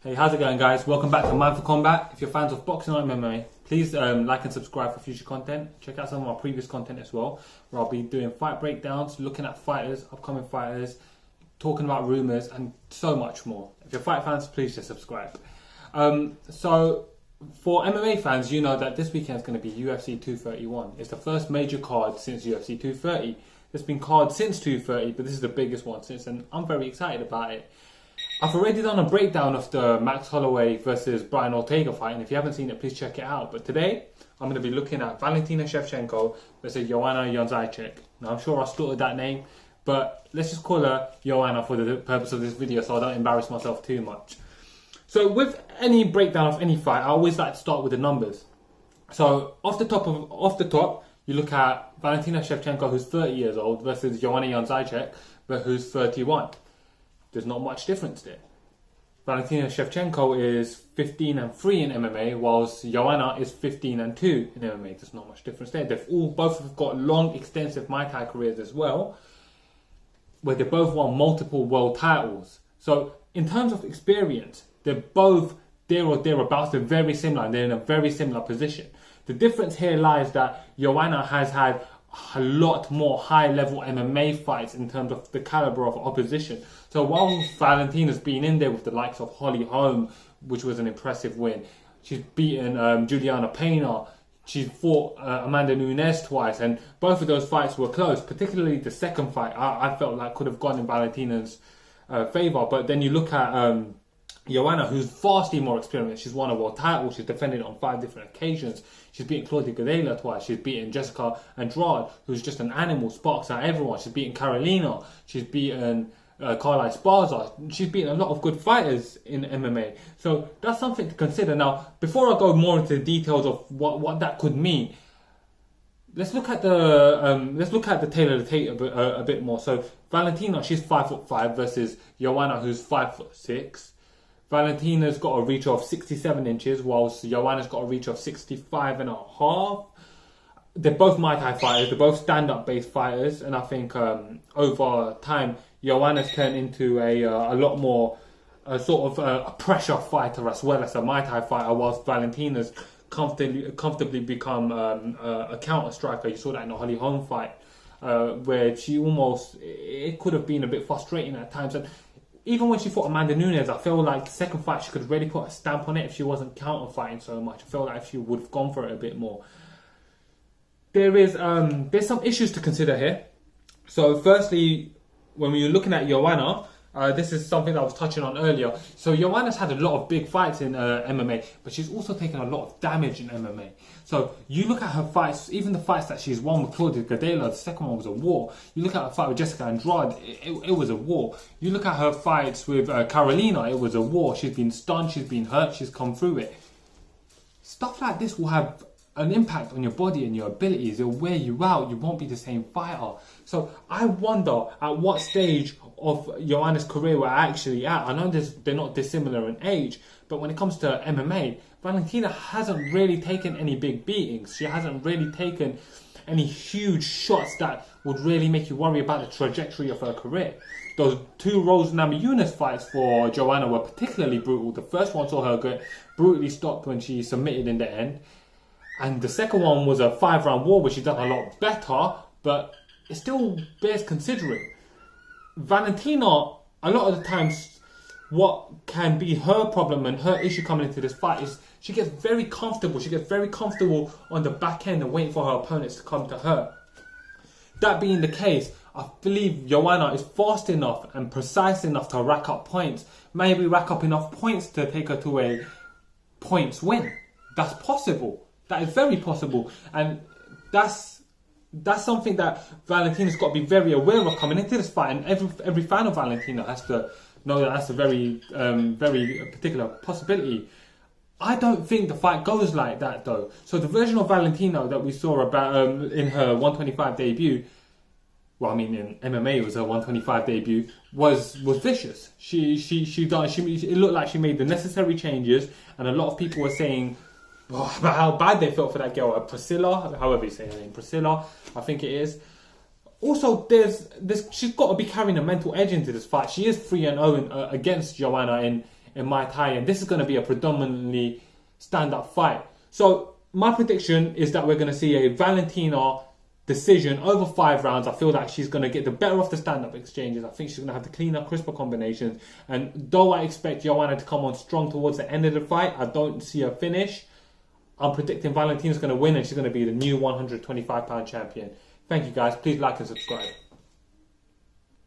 Hey, how's it going, guys? Welcome back to Mindful Combat. If you're fans of boxing or MMA, please like and subscribe for future content. Check out some of my previous content as well, where I'll be doing fight breakdowns, looking at fighters, upcoming fighters, talking about rumours, and so much more. If you're fight fans, please just subscribe. So, for MMA fans, you know that this weekend is going to be UFC 231. It's the first major card since UFC 230. There's been cards since 230, but this is the biggest one since, and I'm very excited about it. I've already done a breakdown of the Max Holloway versus Brian Ortega fight, and if you haven't seen it, please check it out. But today, I'm going to be looking at Valentina Schevchenko versus Joanna Jedrzejczyk. Now, I'm sure I slaughtered that name, but let's just call her Joanna for the purpose of this video so I don't embarrass myself too much. So with any breakdown of any fight, I always like to start with the numbers. So off the top, you look at Valentina Schevchenko, who's 30 years old, versus Joanna Jedrzejczyk, who's 31. There's not much difference there. Valentina Schevchenko is 15-3 in MMA, whilst Joanna is 15-2 in MMA. There's not much difference there. Both have got long, extensive Muay Thai careers as well, where they both won multiple world titles. So in terms of experience, they're both there or thereabouts. They're very similar, and they're in a very similar position. The difference here lies that Joanna has had a lot more high-level MMA fights in terms of the caliber of opposition. So while Valentina's been in there with the likes of Holly Holm, which was an impressive win, she's beaten Juliana Pena, she's fought Amanda Nunes twice, and both of those fights were close. Particularly the second fight, I felt like could have gone in Valentina's favour. But then you look at Joanna, who's vastly more experienced. She's won a world title. She's defended it on 5 different occasions. She's beaten Claudia Gadelha twice. She's beaten Jessica Andrade, who's just an animal, sparks out everyone. She's beaten Carolina. She's beaten Carla Esparza. She's beaten a lot of good fighters in MMA. So that's something to consider. Now, before I go more into the details of what that could mean, let's look at the tail of the tape a bit more. So Valentina, she's 5'5" versus Joanna, who's 5'6". Valentina's got a reach of 67 inches, whilst Joanna's got a reach of 65.5. They're both Muay Thai fighters, they're both stand-up based fighters, and I think over time, Joanna's turned into a lot more a pressure fighter as well as a Muay Thai fighter, whilst Valentina's comfortably become a counter striker. You saw that in the Holly Holm fight, where it could have been a bit frustrating at times. And even when she fought Amanda Nunes, I feel like the second fight she could really put a stamp on it if she wasn't counter-fighting so much. I feel like if she would have gone for it a bit more. There's some issues to consider here. So firstly, when we were looking at Joanna, this is something that I was touching on earlier. So Joanna's had a lot of big fights in MMA, but she's also taken a lot of damage in MMA. So you look at her fights, even the fights that she's won with Claudia Gadelha, the second one was a war. You look at her fight with Jessica Andrade, it was a war. You look at her fights with Carolina, it was a war. She's been stunned, she's been hurt, she's come through it. Stuff like this will have an impact on your body and your abilities. It'll wear you out. You won't be the same fighter. So I wonder at what stage of Joanna's career we're actually at. I know they're not dissimilar in age, but when it comes to MMA, Valentina hasn't really taken any big beatings. She hasn't really taken any huge shots that would really make you worry about the trajectory of her career. Those 2 Rose Namajunas fights for Joanna were particularly brutal. The first one saw her get brutally stopped when she submitted in the end. And the second one was a 5-round war, which she's done a lot better, but it still bears considering. Valentina, a lot of the times, what can be her problem and her issue coming into this fight is she gets very comfortable. She gets very comfortable on the back end and waiting for her opponents to come to her. That being the case, I believe Joanna is fast enough and precise enough to rack up points. Maybe rack up enough points to take her to a points win. That's possible. That is very possible, and that's something that Valentina's got to be very aware of coming into this fight. And every fan of Valentina has to know that that's a very particular possibility. I don't think the fight goes like that though. So the version of Valentina that we saw about in her 125 debut, well, I mean in MMA it was her 125 debut, was vicious. It looked like she made the necessary changes, and a lot of people were saying about how bad they felt for that girl, Priscilla, however you say her name, Priscilla, I think it is. Also, she's got to be carrying a mental edge into this fight. She is 3-0 against Joanna in in Muay Thai, and this is going to be a predominantly stand-up fight. So my prediction is that we're going to see a Valentina decision over 5 rounds. I feel like she's going to get the better of the stand-up exchanges. I think she's going to have the cleaner, crisper combinations. And though I expect Joanna to come on strong towards the end of the fight, I don't see her finish. I'm predicting Valentina's going to win, and she's going to be the new 125-pound champion. Thank you, guys. Please like and subscribe.